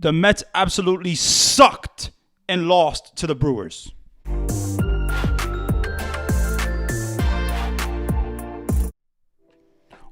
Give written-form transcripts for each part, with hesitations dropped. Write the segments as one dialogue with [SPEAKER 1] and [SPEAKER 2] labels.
[SPEAKER 1] The Mets absolutely sucked and lost to the Brewers.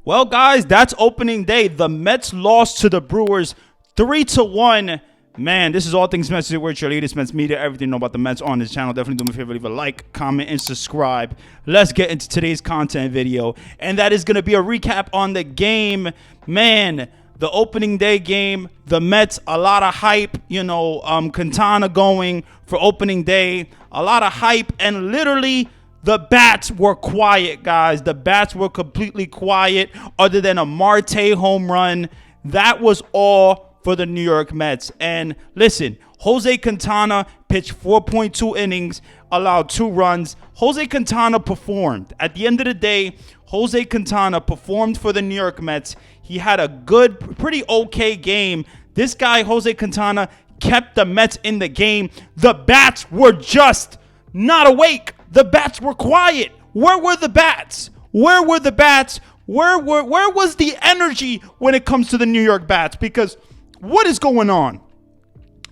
[SPEAKER 1] Well, guys, that's opening day. The Mets lost to the Brewers 3-1. Man, this is All Things Mets. We're your latest Mets media. Everything you know about the Mets on this channel. Definitely do me a favor, leave a like, comment, and subscribe. Let's get into today's content video. And that is going to be a recap on the game. Man, the opening day game, the Mets, a lot of hype. Quintana going for opening day. A lot of hype. And literally, the bats were quiet, guys. The bats were completely quiet other than a Marte home run. That was all for the New York Mets. And listen, Jose Quintana pitched 4.2 innings, allowed 2 runs. Jose Quintana performed. At the end of the day, Jose Quintana performed for the New York Mets. He had a good, pretty okay game. This guy, Jose Quintana, kept the Mets in the game. The bats were just not awake. The bats were quiet. Where were the bats? Where were the bats? Where was the energy when it comes to the New York Bats? Because what is going on?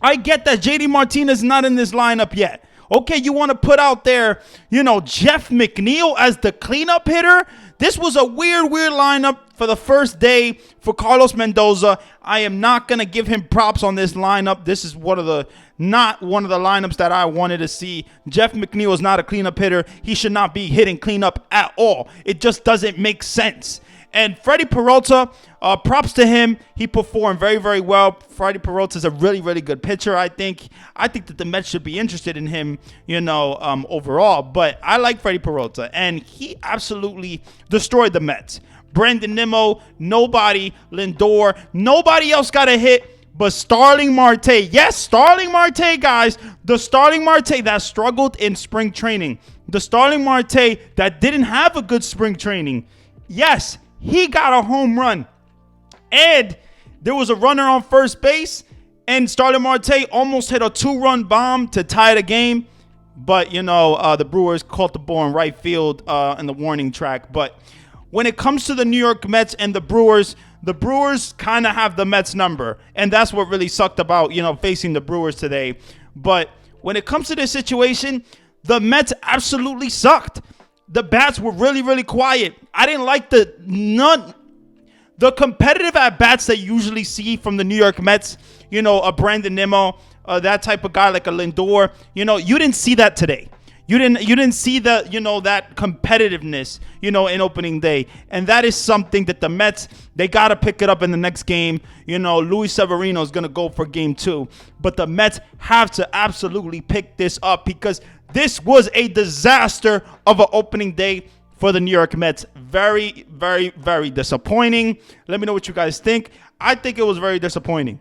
[SPEAKER 1] I get that JD Martinez is not in this lineup yet. Okay, you want to put out there, Jeff McNeil as the cleanup hitter? This was a weird lineup for the first day for Carlos Mendoza. I am not going to give him props on this lineup. This is not one of the lineups that I wanted to see. Jeff McNeil is not a cleanup hitter. He should not be hitting cleanup at all. It just doesn't make sense. And Freddie Peralta, props to him. He performed very, very well. Freddie Peralta is a really, really good pitcher, I think. I think that the Mets should be interested in him, overall. But I like Freddie Peralta, and he absolutely destroyed the Mets. Brandon Nimmo, nobody. Lindor, nobody else got a hit but Starling Marte. Yes, Starling Marte, guys. The Starling Marte that struggled in spring training. The Starling Marte that didn't have a good spring training. Yes, he got a home run. And there was a runner on first base. And Starling Marte almost hit a 2-run bomb to tie the game. But, the Brewers caught the ball in right field in the warning track. But when it comes to the New York Mets and the Brewers kind of have the Mets number. And that's what really sucked about, facing the Brewers today. But when it comes to this situation, the Mets absolutely sucked. The bats were really, really quiet. I didn't like the competitive at-bats that you usually see from the New York Mets. A Brandon Nimmo, that type of guy like a Lindor. You didn't see that today. You didn't see that competitiveness, in opening day. And that is something that the Mets, they got to pick it up in the next game. Luis Severino is going to go for game 2. But the Mets have to absolutely pick this up because this was a disaster of an opening day for the New York Mets. Very, very, very disappointing. Let me know what you guys think. I think it was very disappointing.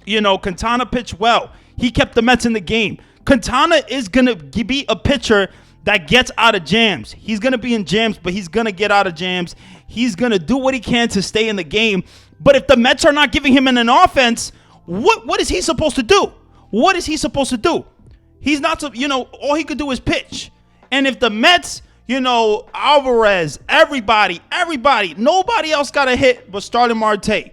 [SPEAKER 1] Quintana pitched well. He kept the Mets in the game. Quintana is going to be a pitcher that gets out of jams. He's going to be in jams, but he's going to get out of jams. He's going to do what he can to stay in the game. But if the Mets are not giving him an offense, what is he supposed to do? What is he supposed to do? He's not, all he could do is pitch. And if the Mets, Alvarez, everybody, nobody else got a hit but Starling Marte.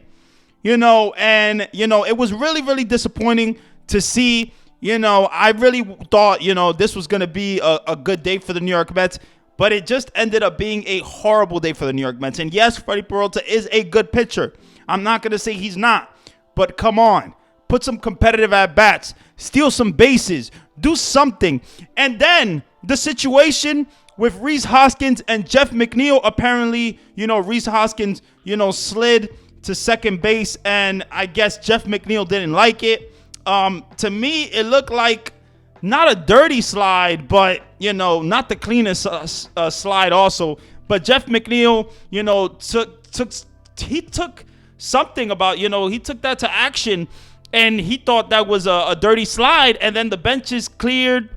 [SPEAKER 1] It was really, really disappointing to see. I really thought, this was going to be a good day for the New York Mets, but it just ended up being a horrible day for the New York Mets. And yes, Freddie Peralta is a good pitcher. I'm not going to say he's not, but come on. Put some competitive at-bats. Steal some bases. Do something. And then the situation with Rhys Hoskins and Jeff McNeil, apparently, Rhys Hoskins, slid to second base, and I guess Jeff McNeil didn't like it. To me, it looked like not a dirty slide, but, not the cleanest slide also. But Jeff McNeil, he took something about, he took that to action, and he thought that was a dirty slide, and then the benches cleared.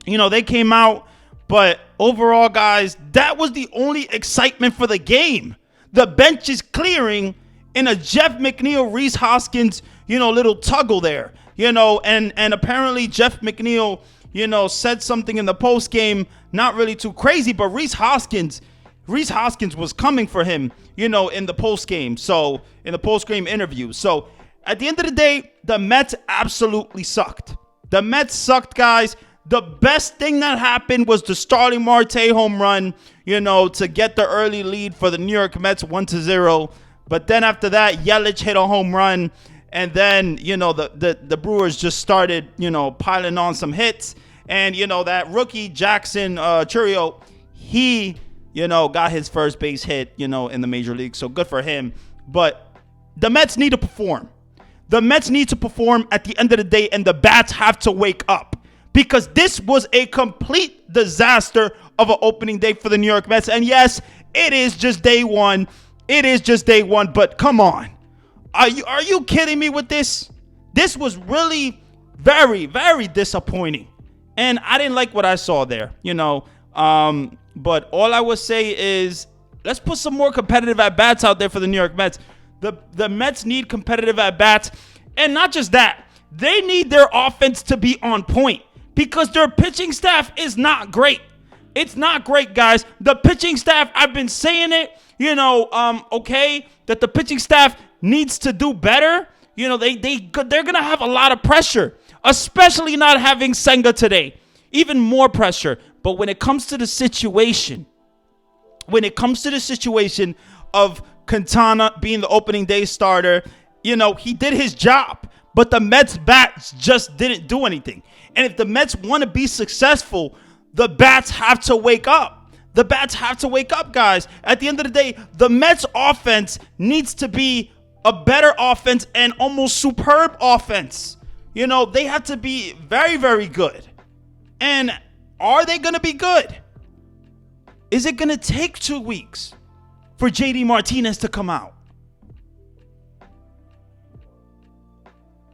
[SPEAKER 1] They came out. But overall, guys, that was the only excitement for the game. The bench is clearing in a Jeff McNeil, Rhys Hoskins, little tuggle there. And apparently Jeff McNeil, said something in the post game, not really too crazy, but Rhys Hoskins was coming for him, in the post game. So in the post game interview. So At the end of the day, the Mets absolutely sucked. The Mets sucked, guys. The best thing that happened was the Starling Marte home run, to get the early lead for the New York Mets 1-0. But then after that, Yelich hit a home run. And then, the Brewers just started, piling on some hits. And, that rookie Jackson Chourio, he, got his first base hit, in the major league. So good for him. But the Mets need to perform. The Mets need to perform at the end of the day, and the bats have to wake up. Because this was a complete disaster of an opening day for the New York Mets. And yes, it is just day one. But come on. Are you kidding me with this? This was really very, very disappointing. And I didn't like what I saw there, But all I would say is let's put some more competitive at-bats out there for the New York Mets. The Mets need competitive at-bats. And not just that. They need their offense to be on point because their pitching staff is not great. It's not great, guys. The pitching staff, I've been saying it, that the pitching staff needs to do better. They're going to have a lot of pressure, especially not having Senga today. Even more pressure. But when it comes to the situation of Quintana being the opening day starter, he did his job. But the Mets bats just didn't do anything. And if the Mets want to be successful, the bats have to wake up. The bats have to wake up, guys. At the end of the day, the Mets offense needs to be a better offense and almost superb offense. They have to be very, very good. And are they going to be good? Is it going to take 2 weeks for JD Martinez to come out?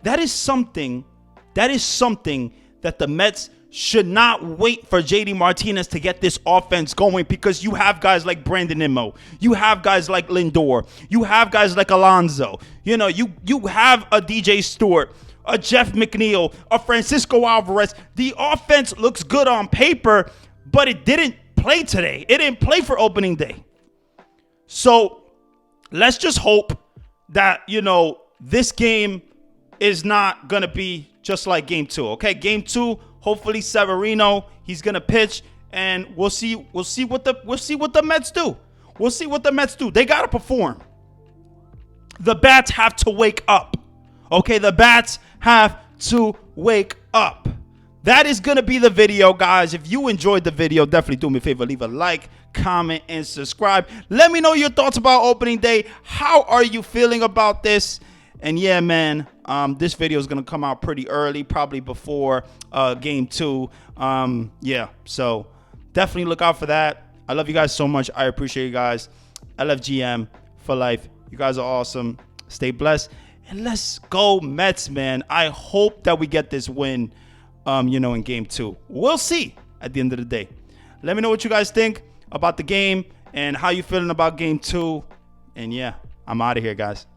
[SPEAKER 1] That is something that the Mets should not wait for JD Martinez to get this offense going, because you have guys like Brandon Nimmo. You have guys like Lindor. You have guys like Alonso. You have a DJ Stewart, a Jeff McNeil, a Francisco Alvarez. The offense looks good on paper, but it didn't play today. It didn't play for opening day. So let's just hope that, this game is not going to be just like game 2. Okay, game 2, hopefully Severino, he's going to pitch, and we'll see what the Mets do. We'll see what the Mets do. They got to perform. The bats have to wake up. Okay, the bats have to wake up. That is going to be the video, guys. If you enjoyed the video, definitely do me a favor. Leave a like, comment, and subscribe. Let me know your thoughts about opening day. How are you feeling about this? And yeah, man, this video is going to come out pretty early, probably before game 2. So definitely look out for that. I love you guys so much. I appreciate you guys. LFGM for life. You guys are awesome. Stay blessed. And let's go Mets, man. I hope that we get this win, in game 2. We'll see at the end of the day. Let me know what you guys think about the game and how you feeling about game 2. And yeah, I'm out of here, guys.